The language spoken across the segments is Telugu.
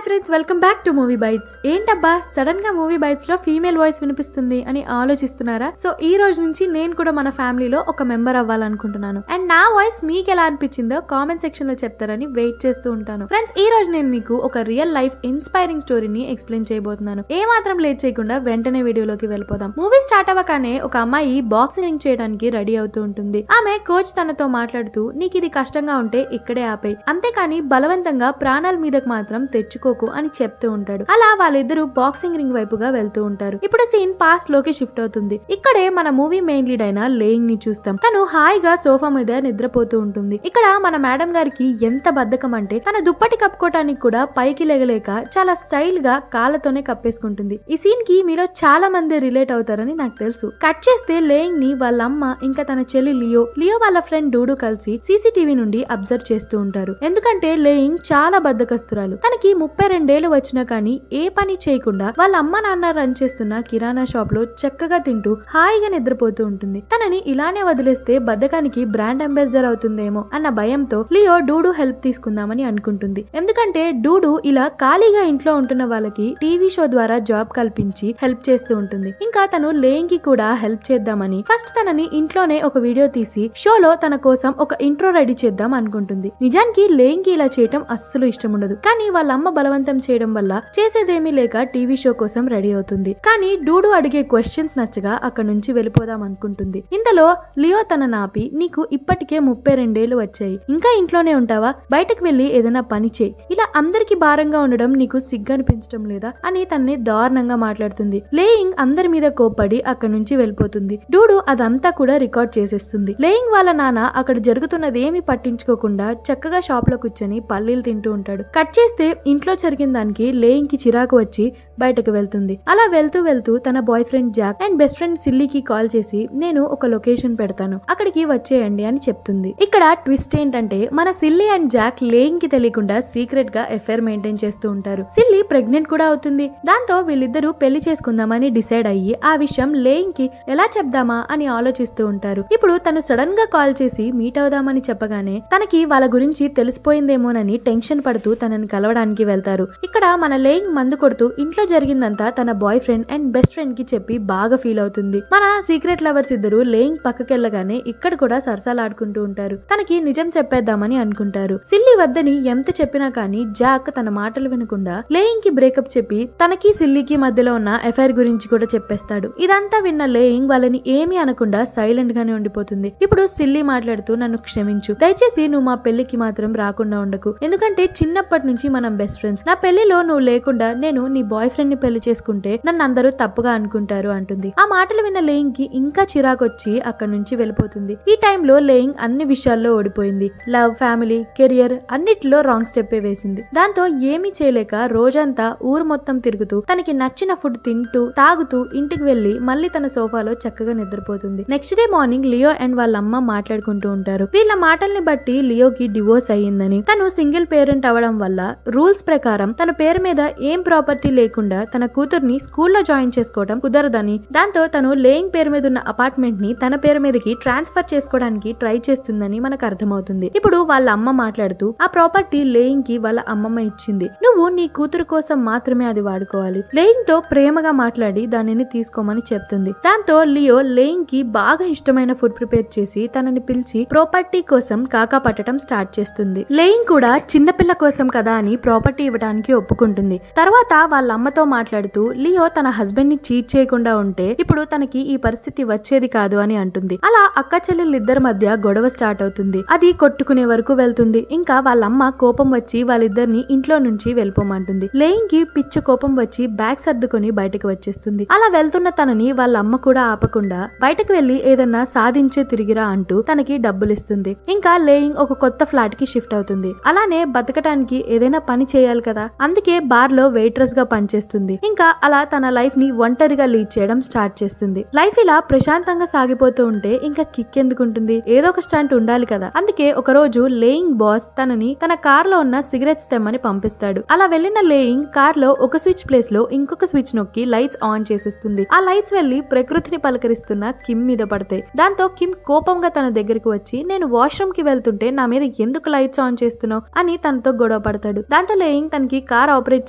Hi friends, welcome back to movie bytes. ఏంటబ్బా సడన్ గా మూవీ బైట్స్ లో ఫీమేల్ వాయిస్ వినిపిస్తుంది అని ఆలోచిస్తున్నారా? సో ఈ రోజు నుంచి నేను కూడా మన ఫ్యామిలీలో ఒక మెంబర్ అవ్వాలనుకుంటున్నాను. అండ్ నా వాయిస్ మీకు ఎలా అనిపించిందో కామెంట్ సెక్షన్ లో చెప్తారని వెయిట్ చేస్తూ ఉంటాను. ఫ్రెండ్స్, ఈ రోజు నేను మీకు ఒక రియల్ లైఫ్ ఇన్స్పైరింగ్ స్టోరీని ఎక్స్ప్లెయిన్ చేయబోతున్నాను. ఏ మాత్రం లేట్ చేయకుండా వెంటనే వీడియోలోకి వెళ్ళిపోదాం. మూవీ స్టార్ట్ అవ్వగానే ఒక అమ్మాయి బాక్సింగ్ చేయడానికి రెడీ అవుతూ ఉంటుంది. ఆమె కోచ్ తనతో మాట్లాడుతూ, నీకు ఇది కష్టంగా ఉంటే ఇక్కడే ఆపేయ్, అంతేకాని బలవంతంగా ప్రాణాల మీదకు మాత్రం తెచ్చుకోకు అని చెప్తూ ఉంటాడు. అలా వాళ్ళిద్దరూ బాక్సింగ్ రింగ్ వైపుగా వెళ్తూ ఉంటారు. ఇప్పుడు సీన్ పాస్ట్ లోకి షిఫ్ట్ అవుతుంది. ఇక్కడే మన మూవీ మెయిన్ లీడ్ అయిన లేయింగ్ ని చూస్తాం. తను హాయిగా సోఫా మీద నిద్రపోతూ ఉంటుంది. ఇక్కడ మన మేడం గారికి ఎంత బద్ధకం అంటే తన దుప్పటి కప్పుకోవటానికి కూడా పైకి లెగలేక చాలా స్టైల్ గా కాళ్ళతోనే కప్పేసుకుంటుంది. ఈ సీన్ కి మీలో చాలా మంది రిలేట్ అవుతారని నాకు తెలుసు. కట్ చేస్తే లేయింగ్ ని వాళ్ళ అమ్మ ఇంకా తన చెల్లి లియో వాళ్ళ ఫ్రెండ్ డూడు కలిసి సీసీటీవీ నుండి అబ్జర్వ్ చేస్తూ ఉంటారు. ఎందుకంటే లేయింగ్ చాలా బద్ధకస్తురాలు. తనకి 32 వచ్చినా కానీ ఏ పని చేయకుండా వాళ్ళ అమ్మ నాన్న రన్ చేస్తున్న కిరాణా షాప్ లో చక్కగా తింటూ హాయిగా నిద్రపోతూ ఉంటుంది. తనని ఇలానే వదిలేస్తే బద్ధకానికి బ్రాండ్ అంబాసిడర్ అవుతుందేమో అన్న భయంతో లియో డూడు హెల్ప్ తీసుకుందామని అనుకుంటుంది. ఎందుకంటే డూడు ఇలా ఖాళీగా ఇంట్లో ఉంటున్న వాళ్ళకి టీవీ షో ద్వారా జాబ్ కల్పించి హెల్ప్ చేస్తూ ఉంటుంది. ఇంకా తను లేయింగ్ కి కూడా హెల్ప్ చేద్దామని ఫస్ట్ తనని ఇంట్లోనే ఒక వీడియో తీసి షోలో తన కోసం ఒక ఇంట్రో రెడీ చేద్దాం అనుకుంటుంది. నిజానికి లేయింగ్ కి ఇలా చేయటం అస్సలు ఇష్టం ఉండదు. కానీ వాళ్ళ అమ్మ బలవంతం చేయడం వల్ల చేసేదేమీ లేక టీవీ షో కోసం రెడీ అవుతుంది. కానీ డూడు అడిగే క్వశ్చన్స్ నచ్చగా అక్కడ నుంచి వెళ్ళిపోదాం అనుకుంటుంది. ఇంతలో లియో తన నాపి, నీకు ఇప్పటికే 32 వచ్చాయి, ఇంకా ఇంట్లోనే ఉంటావా? బయటకు వెళ్లి ఏదైనా పని చేయి. ఇలా అందరికి భారంగా ఉండడం నీకు సిగ్గనిపించడం లేదా అని తనని దారుణంగా మాట్లాడుతుంది. లేయింగ్ అందరి మీద కోప్పడి అక్కడ నుంచి వెళ్ళిపోతుంది. డూడు అదంతా కూడా రికార్డ్ చేసేస్తుంది. లేయింగ్ వాళ్ళ నాన్న అక్కడ జరుగుతున్నదేమీ పట్టించుకోకుండా చక్కగా షాప్ లో కూర్చొని పల్లీలు తింటూ ఉంటాడు. కట్ చేస్తే ఇంట్లో జరిగిన దానికి లేయింగ్ కి చిరాకు వచ్చి బయటకు వెళ్తుంది. అలా వెళ్తూ తన boyfriend Jack and best friend సిల్లీకి కాల్ చేసి, నేను ఒక లొకేషన్ పెడతాను, అక్కడికి వచ్చేయండి అని చెప్తుంది. ఇక్కడ ట్విస్ట్ ఏంటంటే మన సిల్లీ అండ్ జాక్ లేయింగ్ కి తెలియకుండా సీక్రెట్ గా ఎఫైర్ మెయింటైన్ చేస్తూ ఉంటారు. సిల్లీ ప్రెగ్నెంట్ కూడా అవుతుంది. దాంతో వీళ్ళిద్దరూ పెళ్లి చేసుకుందామని డిసైడ్ అయ్యి ఆ విషయం లేయింగ్ కి ఎలా చెప్దామా అని ఆలోచిస్తూ ఉంటారు. ఇప్పుడు తను సడన్ గా కాల్ చేసి మీట్ అవుదామని చెప్పగానే తనకి వాళ్ళ గురించి తెలిసిపోయిందేమోనని టెన్షన్ పడుతూ తనని కలవడానికి వెళ్తారు. ఇక్కడ మన లేయింగ్ మందు కొడుతూ ఇంట్లో జరిగిందంతా తన boy friend and best friend కి చెప్పి బాగా ఫీల్ అవుతుంది. మన సీక్రెట్ లవర్స్ ఇద్దరు లేయింగ్ పక్కకెళ్ళగానే ఇక్కడ కూడా సరసాలాడుకుంటూ ఉంటారు. తనకి నిజం చెప్పేద్దామని అనుకుంటారు. సిల్లీ వద్దని ఎంత చెప్పినా కానీ జాక్ తన మాటలు వినకుండా లేయింగ్ కి బ్రేకప్ చెప్పి తనకి సిల్లీకి మధ్యలో ఉన్న ఎఫైర్ గురించి కూడా చెప్పేస్తాడు. ఇదంతా విన్న లేయింగ్ వాళ్ళని ఏమీ అనకుండా సైలెంట్ గానే ఉండిపోతుంది. ఇప్పుడు సిల్లీ మాట్లాడుతూ, నన్ను క్షమించు, దయచేసి నువ్వు మా పెళ్లికి మాత్రం రాకుండా ఉండకు, ఎందుకంటే చిన్నప్పటి నుంచి మనం బెస్ట్ ఫ్రెండ్స్. నా పెళ్లిలో నువ్వు లేకుండా నేను నీ బాయ్ ఫ్రెండ్ ని పెళ్లి చేసుకుంటే నన్ను అందరూ తప్పుగా అనుకుంటారు అంటుంది. ఆ మాటలు విన్న లేయింగ్ కి ఇంకా చిరాకొచ్చి అక్కడి నుంచి వెళ్ళిపోతుంది. ఈ టైంలో లేయింగ్ అన్ని విషయాల్లో ఓడిపోయింది. లవ్, ఫ్యామిలీ, కెరియర్ అన్నిటిలో రాంగ్ స్టెప్ వేసింది. దాంతో ఏమీ చేయలేక రోజంతా ఊరు మొత్తం తిరుగుతూ తనకి నచ్చిన ఫుడ్ తింటూ తాగుతూ ఇంటికి వెళ్లి మళ్ళీ తన సోఫాలో చక్కగా నిద్రపోతుంది. Next day morning Leo and వాళ్ళ అమ్మ మాట్లాడుకుంటూ ఉంటారు. వీళ్ళ మాటల్ని బట్టి లియోకి డివోర్స్ అయ్యిందని, తను సింగిల్ పేరెంట్ అవడం వల్ల రూల్స్ ప్రకారం తన పేరు మీద ఏం ప్రాపర్టీ లేకుండా తన కూతుర్ని స్కూల్లో జాయిన్ చేసుకోవడం కుదరదని, దాంతో తను లేయింగ్ పేరు మీద ఉన్న అపార్ట్మెంట్ ని తన పేరు మీదకి ట్రాన్స్ఫర్ చేసుకోవడానికి ట్రై చేస్తుందని మనకు అర్థమవుతుంది. ఇప్పుడు వాళ్ళ అమ్మ మాట్లాడుతూ, ఆ ప్రాపర్టీ లేయింగ్ కి వాళ్ళ అమ్మమ్మ ఇచ్చింది, నువ్వు నీ కూతురు కోసం మాత్రమే అది వాడుకోవాలి. లేయింగ్ తో ప్రేమగా మాట్లాడి దానిని తీసుకోమని చెప్తుంది. దాంతో లియో లేయింగ్ కి బాగా ఇష్టమైన ఫుడ్ ప్రిపేర్ చేసి తనని పిలిచి ప్రాపర్టీ కోసం కాకా పట్టడం స్టార్ట్ చేస్తుంది. లేయింగ్ కూడా చిన్నపిల్ల కోసం కదా అని ప్రాపర్టీ ఇవ్వడానికి ఒప్పుకుంటుంది. తర్వాత వాళ్ళ అమ్మతో మాట్లాడుతూ, లియో తన హస్బెండ్ ని చీట్ చేయకుండా ఉంటే ఇప్పుడు తనకి ఈ పరిస్థితి వచ్చేది కాదు అని అంటుంది. అలా అక్క చెల్లెలిద్దరి మధ్య గొడవ స్టార్ట్ అవుతుంది. అది కొట్టుకునే వరకు వెళ్తుంది. ఇంకా వాళ్ళ అమ్మ కోపం వచ్చి వాళ్ళిద్దరిని ఇంట్లో నుంచి వెళ్ళిపోమంటుంది. లేయింగ్ కి పిచ్చ కోపం వచ్చి బ్యాగ్ సర్దుకొని బయటకు వచ్చేస్తుంది. అలా వెళ్తున్న తనని వాళ్ళ అమ్మ కూడా ఆపకుండా బయటకు వెళ్లి ఏదన్నా సాధించే తిరిగిరా అంటూ తనకి డబ్బులు ఇస్తుంది. ఇంకా లేయింగ్ ఒక కొత్త ఫ్లాట్ కి షిఫ్ట్ అవుతుంది. అలానే బతకడానికి ఏదైనా పని చేయాలి కదా, అందుకే బార్ లో వెయిట్రెస్ గా పనిచేస్తుంది. ఇంకా అలా తన లైఫ్ ని ఒంటరిగా లీడ్ చేయడం స్టార్ట్ చేస్తుంది. లైఫ్ ఇలా ప్రశాంతంగా సాగిపోతూ ఉంటే ఇంకా కిక్ ఎందుకుంటుంది, ఏదో ఒక స్టంట్ ఉండాలి కదా. అందుకే ఒక రోజు లేయింగ్ బాస్ తనని తన కార్ లో ఉన్న సిగరెట్స్ తెమ్మని పంపిస్తాడు. అలా వెళ్లిన లేయింగ్ కార్ లో ఒక స్విచ్ ప్లేస్ లో ఇంకొక స్విచ్ నొక్కి లైట్స్ ఆన్ చేసేస్తుంది. ఆ లైట్స్ వెళ్లి ప్రకృతిని పలకరిస్తున్న కిమ్ మీద పడతాయి. దాంతో కిమ్ కోపంగా తన దగ్గరికి వచ్చి, నేను వాష్రూమ్ కి వెళ్తుంటే నా మీద ఎందుకు లైట్స్ ఆన్ చేస్తున్నావు అని తనతో గొడవ పడతాడు. దాంతో లేయింగ్ లేయింగ్ తనకి కార్ ఆపరేట్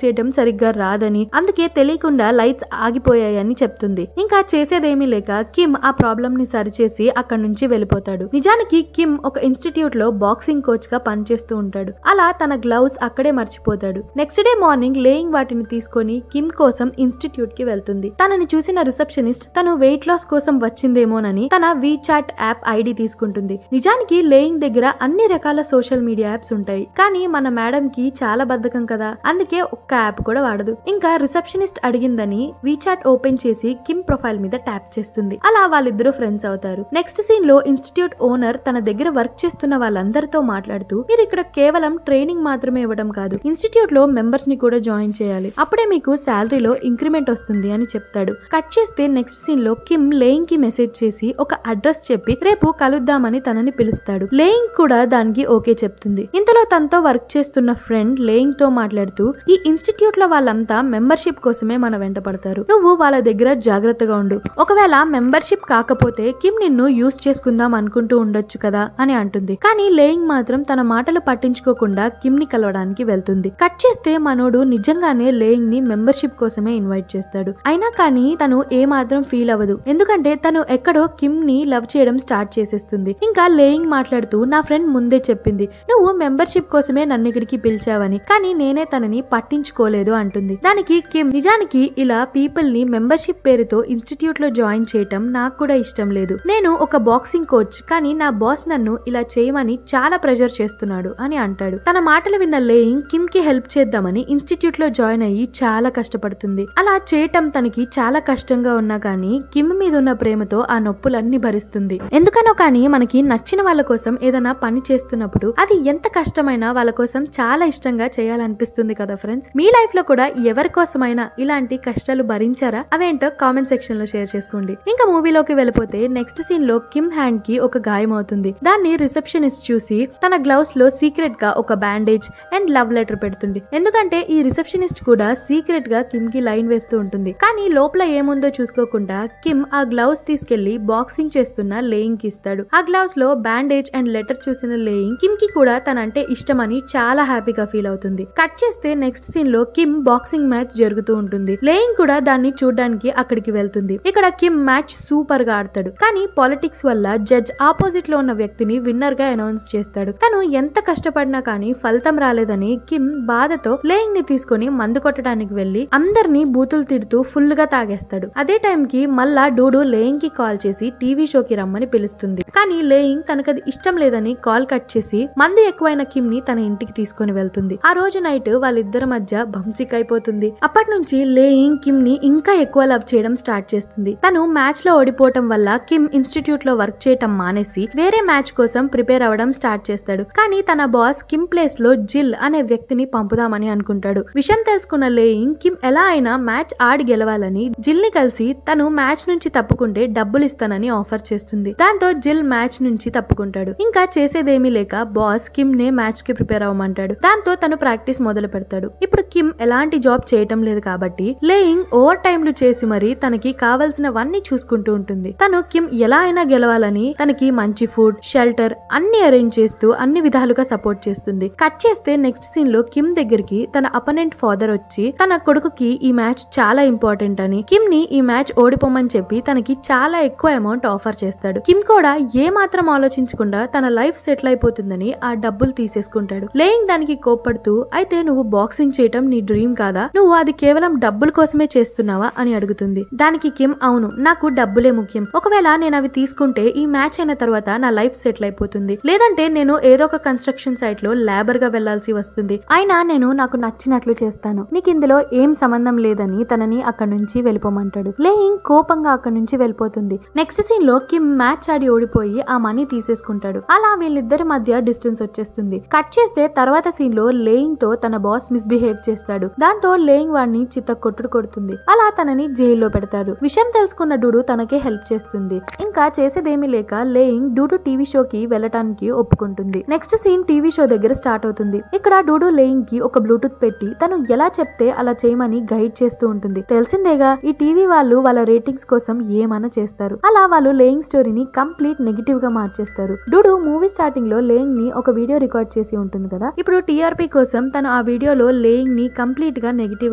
చేయడం సరిగ్గా రాదని, అందుకే తెలియకుండా లైట్స్ ఆగిపోయాయని చెప్తుంది. ఇంకా చేసేదేమీ లేక కిమ్ ఆ ప్రాబ్లం ని సరిచేసి అక్కడి నుంచి వెళ్ళిపోతాడు. నిజానికి కిమ్ ఒక ఇన్స్టిట్యూట్ లో బాక్సింగ్ కోచ్ గా పనిచేస్తూ ఉంటాడు. అలా తన గ్లౌస్ అక్కడే మర్చిపోతాడు. నెక్స్ట్ డే మార్నింగ్ లేయింగ్ వాటిని తీసుకొని కిమ్ కోసం ఇన్స్టిట్యూట్ కి వెళ్తుంది. తనని చూసిన రిసెప్షనిస్ట్ తను వెయిట్ లాస్ కోసం వచ్చిందేమోనని తన వీచాట్ యాప్ ఐడి తీసుకుంటుంది. నిజానికి లేయింగ్ దగ్గర అన్ని రకాల సోషల్ మీడియా యాప్స్ ఉంటాయి, కానీ మన మేడం కి చాలా బద్ధకం కదా, అందుకే ఒక్క యాప్ కూడా వాడదు. ఇంకా రిసెప్షనిస్ట్ అడిగిందని వీచాట్ ఓపెన్ చేసి కిమ్ ప్రొఫైల్ మీద ట్యాప్ చేస్తుంది. అలా వాళ్ళిద్దరూ ఫ్రెండ్స్ అవుతారు. నెక్స్ట్ సీన్ లో ఇన్స్టిట్యూట్ ఓనర్ తన దగ్గర వర్క్ చేస్తున్న వాళ్ళందరితో మాట్లాడుతూ, మీరు ఇక్కడ కేవలం ట్రైనింగ్ మాత్రమే ఇవ్వడం కాదు, ఇన్స్టిట్యూట్ లో మెంబర్స్ ని కూడా జాయిన్ చేయాలి, అప్పుడే మీకు శాలరీలో ఇంక్రిమెంట్ వస్తుంది అని చెప్తాడు. కట్ చేస్తే నెక్స్ట్ సీన్ లో కిమ్ లేయింగ్ కి మెసేజ్ చేసి ఒక అడ్రస్ చెప్పి రేపు కలుద్దామని తనని పిలుస్తాడు. లేయింగ్ కూడా దానికి ఓకే చెప్తుంది. ఇంతలో తనతో వర్క్ చేస్తున్న ఫ్రెండ్ లేయింగ్ తో మాట్లాడుతూ, ఈ ఇన్స్టిట్యూట్ లో వాళ్ళంతా మెంబర్షిప్ కోసమే మన వెంట పడతారు, నువ్వు వాళ్ళ దగ్గర జాగ్రత్తగా ఉండు, ఒకవేళ మెంబర్షిప్ కాకపోతే కిమ్ నిన్ను యూస్ చేసుకుందాం అనుకుంటూ ఉండొచ్చు కదా అని అంటుంది. కానీ లేయింగ్ మాత్రం తన మాటలు పట్టించుకోకుండా కిమ్ ని కలవడానికి వెళ్తుంది. కట్ చేస్తే మనోడు నిజంగానే లేయింగ్ ని మెంబర్షిప్ కోసమే ఇన్వైట్ చేస్తాడు. అయినా కానీ తను ఏ మాత్రం ఫీల్ అవ్వదు, ఎందుకంటే తను ఎక్కడో కిమ్ ని లవ్ చేయడం స్టార్ట్ చేసేస్తుంది. ఇంకా లేయింగ్ మాట్లాడుతూ, నా ఫ్రెండ్ ముందే చెప్పింది నువ్వు మెంబర్షిప్ కోసమే నన్ను ఇక్కడికి పిలిచావని, కానీ నేనే తనని పట్టించుకోలేదు అంటుంది. దానికి కిమ్, నిజానికి ఇలా పీపుల్ ని మెంబర్షిప్ పేరుతో ఇన్స్టిట్యూట్ లో జాయిన్ చేయటం నాకు కూడా ఇష్టం లేదు, నేను ఒక బాక్సింగ్ కోచ్, కానీ నా బాస్ నన్ను ఇలా చేయమని చాలా ప్రెషర్ చేస్తున్నాడు అని అంటాడు. తన మాటలు విన్న లేయింగ్ కిమ్ కి హెల్ప్ చేద్దామని ఇన్స్టిట్యూట్ లో జాయిన్ అయ్యి చాలా కష్టపడుతుంది. అలా చేయటం తనకి చాలా కష్టంగా ఉన్నా కానీ కిమ్ మీద ఉన్న ప్రేమతో ఆ నొప్పులన్నీ భరిస్తుంది. ఎందుకనో కానీ మనకి నచ్చిన వాళ్ళ కోసం ఏదైనా పని చేస్తున్నప్పుడు అది ఎంత కష్టమైనా వాళ్ళ కోసం చాలా ఇష్టంగా చేయాలనిపిస్తుంది కదా ఫ్రెండ్స్. మీ లైఫ్ లో కూడా ఎవరి కోసమైనా ఇలాంటి కష్టాలు భరించారా? అవేంటో కామెంట్ సెక్షన్ లో షేర్ చేసుకోండి. ఇంకా మూవీలోకి వెళ్ళిపోతే నెక్స్ట్ సీన్ లో కిమ్ హ్యాండ్ కి ఒక గాయం అవుతుంది. దాన్ని రిసెప్షనిస్ట్ చూసి తన గ్లౌస్ లో సీక్రెట్ గా ఒక బ్యాండేజ్ అండ్ లవ్ లెటర్ పెడుతుంది. ఎందుకంటే ఈ రిసెప్షనిస్ట్ కూడా సీక్రెట్ గా కిమ్ కి లైన్ వేస్తూ ఉంటుంది. కానీ లోపల ఏముందో చూసుకోకుండా కిమ్ ఆ గ్లౌస్ తీసుకెళ్లి బాక్సింగ్ చేస్తున్న లేయింగ్ కి ఇస్తాడు. ఆ గ్లౌస్ లో బ్యాండేజ్ అండ్ లెటర్ చూసిన లేయింగ్ కిమ్ కి కూడా తనంటే ఇష్టమని చాలా హ్యాపీగా ఫీల్ అవుతుంది. కట్ చేస్తే నెక్స్ట్ సీన్ లో కిమ్ బాక్సింగ్ మ్యాచ్ జరుగుతూ ఉంటుంది. లేయింగ్ కూడా దాన్ని చూడడానికి అక్కడికి వెళ్తుంది. ఇక్కడ కిమ్ మ్యాచ్ సూపర్ గా ఆడతాడు, కానీ పాలిటిక్స్ వల్ల జడ్జ్ ఆపోజిట్ లో ఉన్న వ్యక్తిని విన్నర్ గా అనౌన్స్ చేస్తాడు. తను ఎంత కష్టపడినా కానీ ఫలితం రాలేదని కిమ్ బాధతో లేయింగ్ ని తీసుకుని మందు కొట్టడానికి వెళ్లి అందరినీ బూతులు తిడుతూ ఫుల్ గా తాగేస్తాడు. అదే టైం కి మళ్ళా డూడు లేయింగ్ కి కాల్ చేసి టీవీ షోకి రమ్మని పిలుస్తుంది. కానీ లేయింగ్ తనకది ఇష్టం లేదని కాల్ కట్ చేసి మందు ఎక్కువైన కిమ్ ని తన ఇంటికి తీసుకుని వెళ్తుంది. ఆ రోజు నైట్ వాళ్ళిద్దరి మధ్య బంసిక్ అయిపోతుంది. అప్పటి నుంచి లేయింగ్ కిమ్ ని ఇంకా ఎక్కువ లవ్ చేయడం స్టార్ట్ చేస్తుంది. తను మ్యాచ్ లో ఓడిపోవటం వల్ల కిమ్ ఇన్స్టిట్యూట్ లో వర్క్ చేయటం మానేసి వేరే మ్యాచ్ కోసం ప్రిపేర్ అవ్వడం స్టార్ట్ చేస్తాడు. కానీ తన బాస్ కిమ్ ప్లేస్ లో జిల్ అనే వ్యక్తిని పంపుదామని అనుకుంటాడు. విషయం తెలుసుకున్న లేయింగ్ కిమ్ ఎలా అయినా మ్యాచ్ ఆడి గెలవాలని జిల్ ని కలిసి తను మ్యాచ్ నుంచి తప్పుకుంటే డబ్బులు ఇస్తానని ఆఫర్ చేస్తుంది. దాంతో జిల్ మ్యాచ్ నుంచి తప్పుకుంటాడు. ఇంకా చేసేదేమీ లేక బాస్ కిమ్ నే మ్యాచ్ కి ప్రిపేర్ అవ్వమంటాడు. దాంతో తను ప్రాక్టీస్ మొదలు పెడతాడు. ఇప్పుడు కిమ్ ఎలాంటి జాబ్ చేయటం లేదు కాబట్టి లేయింగ్ ఓవర్ టైంలు చేసి మరి తనకి కావాల్సినవన్నీ చూసుకుంటూ ఉంటుంది. తను కిమ్ ఎలా అయినా గెలవాలని తనకి మంచి ఫుడ్, షెల్టర్ అన్ని అరేంజ్ చేస్తూ అన్ని విధాలుగా సపోర్ట్ చేస్తుంది. కట్ చేస్తే నెక్స్ట్ సీన్ లో కిమ్ దగ్గరికి తన అపోనెంట్ ఫాదర్ వచ్చి తన కొడుకుకి ఈ మ్యాచ్ చాలా ఇంపార్టెంట్ అని కిమ్ ని ఈ మ్యాచ్ ఓడిపోమని చెప్పి తనకి చాలా ఎక్కువ అమౌంట్ ఆఫర్ చేస్తాడు. కిమ్ కూడా ఏ మాత్రం ఆలోచించకుండా తన లైఫ్ సెటిల్ అయిపోతుందని ఆ డబ్బులు తీసేసుకుంటాడు. లేయింగ్ దానికి కోప్పడుతూ, అయితే నువ్వు బాక్సింగ్ చేయటం నీ డ్రీమ్ కాదా, నువ్వు అది కేవలం డబ్బుల కోసమే చేస్తున్నావా అని అడుగుతుంది. దానికి కిమ్, అవును, నాకు డబ్బులే ముఖ్యం, ఒకవేళ నేను అవి తీసుకుంటే ఈ మ్యాచ్ అయిన తర్వాత నా లైఫ్ సెటిల్ అయిపోతుంది, లేదంటే నేను ఏదో ఒక కన్స్ట్రక్షన్ సైట్ లో లేబర్ గా వెళ్లాల్సి వస్తుంది, అయినా నేను నాకు నచ్చినట్లు చేస్తాను, నీకు ఇందులో ఏం సంబంధం లేదని తనని అక్కడి నుంచి వెళ్ళిపోమంటాడు. లేయింగ్ కోపంగా అక్కడి నుంచి వెళ్ళిపోతుంది. నెక్స్ట్ సీన్ లో కిమ్ మ్యాచ్ ఆడి ఓడిపోయి ఆ మనీ తీసేసుకుంటాడు. అలా వీళ్ళిద్దరి మధ్య డిస్టెన్స్ వచ్చేస్తుంది. కట్ చేస్తే తర్వాత సీన్ లో లేయింగ్ తో తన బాస్ మిస్బిహేవ్ చేస్తాడు. దాంతో లేయింగ్ వాడిని చిత్త కొట్టుడు కొడుతుంది. అలా తనని జైల్లో పెడతారు. విషయం తెలుసుకున్న డూడు తనకే హెల్ప్ చేస్తుంది. ఇంకా చేసేదేమీ లేక లేయింగ్ డూడు టీవీ షోకి వెళ్ళటానికి ఒప్పుకుంటుంది. నెక్స్ట్ సీన్ టీవీ షో దగ్గర స్టార్ట్ అవుతుంది. ఇక్కడ డూడు లేయింగ్ కి ఒక బ్లూటూత్ పెట్టి తను ఎలా చెప్తే అలా చేయమని గైడ్ చేస్తూ ఉంటుంది. తెలిసిందేగా ఈ టీవీ వాళ్ళు వాళ్ళ రేటింగ్స్ కోసం ఏమైనా చేస్తారు. అలా వాళ్ళు లేయింగ్ స్టోరీని కంప్లీట్ నెగిటివ్ గా మార్చేస్తారు. డూడు మూవీ స్టార్టింగ్ లో లేయింగ్ ని ఒక వీడియో రికార్డ్ చేసి ఉంటుంది కదా, ఇప్పుడు టీఆర్పీ కోసం తను ఆ వీడియోలో లేయింగ్ ని కంప్లీట్ గా నెగిటివ్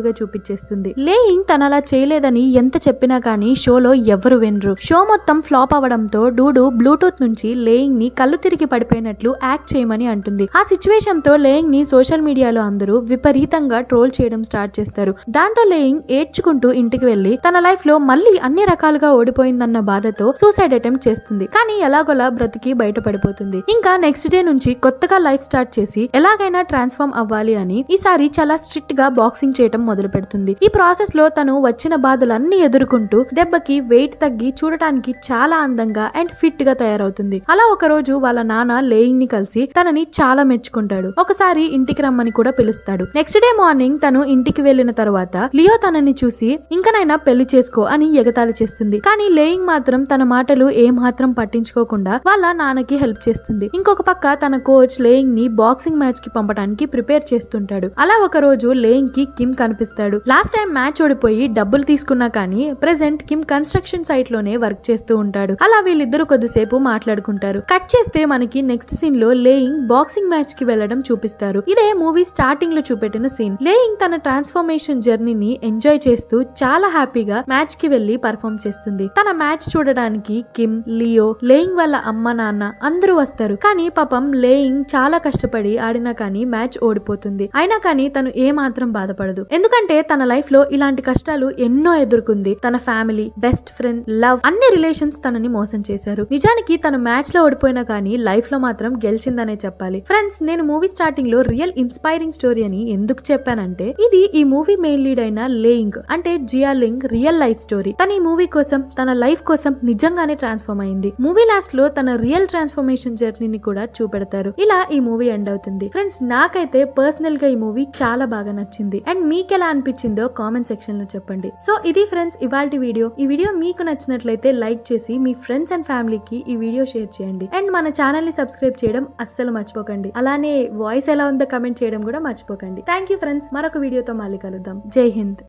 గా చూపించేస్తుంది. లేయింగ్ తన అలా చేయలేదని ఎంత చెప్పినా కానీ షోలో ఎవరు వినరు. షో మొత్తం ఫ్లాప్ అవడంతో డూడు బ్లూటూత్ నుంచి లేయింగ్ ని కళ్ళు తిరిగి పడిపోయినట్లు యాక్ట్ చేయమని అంటుంది. ఆ సిచ్యువేషన్ తో లేయింగ్ ని సోషల్ మీడియాలో అందరూ విపరీతంగా ట్రోల్ చేయడం స్టార్ట్ చేస్తారు. దాంతో లేయింగ్ ఏడ్చుకుంటూ ఇంటికి వెళ్లి తన లైఫ్ లో మళ్ళీ అన్ని రకాలుగా ఓడిపోయిందన్న బాధతో సూసైడ్ అటెంప్ట్ చేస్తుంది. కానీ ఎలాగోలా బ్రతికి బయటపడిపోతుంది. ఇంకా నెక్స్ట్ డే నుంచి కొత్తగా లైఫ్ స్టార్ట్ చేసి ఎలాగైనా ట్రాన్స్ఫార్మ్ అవ్వాలి అని ఈసారి చాలా స్ట్రిక్ట్ గా బాక్సింగ్ చేయడం మొదలు పెడుతుంది. ఈ ప్రాసెస్ లో తను వచ్చిన బాధలన్నీ ఎదుర్కొంటూ దెబ్బకి వెయిట్ తగ్గి చూడటానికి చాలా అందంగా అండ్ ఫిట్ గా తయారవుతుంది. అలా ఒక రోజు వాళ్ళ నాన్న లేయింగ్ ని కలిసి తనని చాలా మెచ్చుకుంటాడు. ఒకసారి ఇంటికి రమ్మని కూడా పిలుస్తాడు. నెక్స్ట్ డే మార్నింగ్ తను ఇంటికి వెళ్లిన తర్వాత లియో తనని చూసి ఇంకనైనా పెళ్లి చేసుకో అని ఎగతాళి చేస్తుంది. కానీ లేయింగ్ మాత్రం తన మాటలు ఏమాత్రం పట్టించుకోకుండా వాళ్ళ నాన్నకి హెల్ప్ చేస్తుంది. ఇంకొక పక్క తన కోచ్ లేయింగ్ ని బాక్సింగ్ మ్యాచ్ కి పంపడానికి ప్రిపేర్ చేస్తుంటాడు. అలా ఒక రోజు లేయింగ్ కి కిమ్ కనిపిస్తాడు. లాస్ట్ టైం మ్యాచ్ ఓడిపోయి డబ్బులు తీసుకున్నా కానీ ప్రెసెంట్ కిమ్ కన్స్ట్రక్షన్ సైట్ లోనే వర్క్ చేస్తూ ఉంటాడు. అలా వీళ్ళిద్దరు కొద్దిసేపు మాట్లాడుకుంటారు. కట్ చేస్తే మనకి నెక్స్ట్ సీన్ లో లేయింగ్ బాక్సింగ్ మ్యాచ్ కి వెళ్లడం చూపిస్తారు. ఇదే మూవీ స్టార్టింగ్ లో చూపెట్టిన సీన్. లేయింగ్ తన ట్రాన్స్ఫర్మేషన్ జర్నీని ఎంజాయ్ చేస్తూ చాలా హ్యాపీగా మ్యాచ్ కి వెళ్లి పర్ఫార్మ్ చేస్తుంది. తన మ్యాచ్ చూడడానికి కిమ్, లియో, లేయింగ్ వాళ్ళ అమ్మ నాన్న అందరూ వస్తారు. కానీ పాపం లేయింగ్ చాలా కష్టపడి ఆడినా కానీ మ్యాచ్ ఓడిపోతుంది. అయినా కానీ తను ఏమాత్రం బాధపడదు. ఎందుకంటే తన లైఫ్ లో ఇలాంటి కష్టాలు ఎన్నో ఎదుర్కొంది. తన ఫ్యామిలీ, బెస్ట్ ఫ్రెండ్, లవ్ అన్ని రిలేషన్స్ తనని మోసం చేశారు. నిజానికి తను మ్యాచ్ లో ఓడిపోయినా కానీ లైఫ్ లో మాత్రం గెలిచిందనే చెప్పాలి. ఫ్రెండ్స్, నేను మూవీ స్టార్టింగ్ లో రియల్ ఇన్స్పైరింగ్ స్టోరీ అని ఎందుకు చెప్పానంటే ఇది ఈ మూవీ మెయిన్ లీడ్ అయిన లేయింగ్ అంటే జియా లింగ్ రియల్ లైఫ్ స్టోరీ. తన ఈ మూవీ కోసం, తన లైఫ్ కోసం నిజంగానే ట్రాన్స్ఫార్మ్ అయింది. మూవీ లాస్ట్ లో తన రియల్ ట్రాన్స్ఫర్మేషన్ జర్నీని కూడా చూపెడతారు. ఇలా ఈ మూవీ ఎండ్ అవుతుంది. ఫ్రెండ్స్, నాకైతే పర్సనల్ గా ఈ మూవీ చాలా బాగా నచ్చింది. అండ్ మీకు ఎలా అనిపించిందో కామెంట్ సెక్షన్ లో చెప్పండి. సో ఇది ఫ్రెండ్స్ ఇవాల్టి వీడియో. ఈ వీడియో మీకు నచ్చినట్లయితే లైక్ చేసి మీ ఫ్రెండ్స్ అండ్ ఫ్యామిలీకి ఈ వీడియో షేర్ చేయండి. అండ్ మన ఛానల్ ని సబ్స్క్రైబ్ చేయడం అస్సలు మర్చిపోకండి. అలానే వాయిస్ ఎలా ఉందో కమెంట్ చేయడం కూడా మర్చిపోకండి. Thank you friends. మరొక వీడియోతో మళ్ళీ కలుద్దాం. జై హింద్.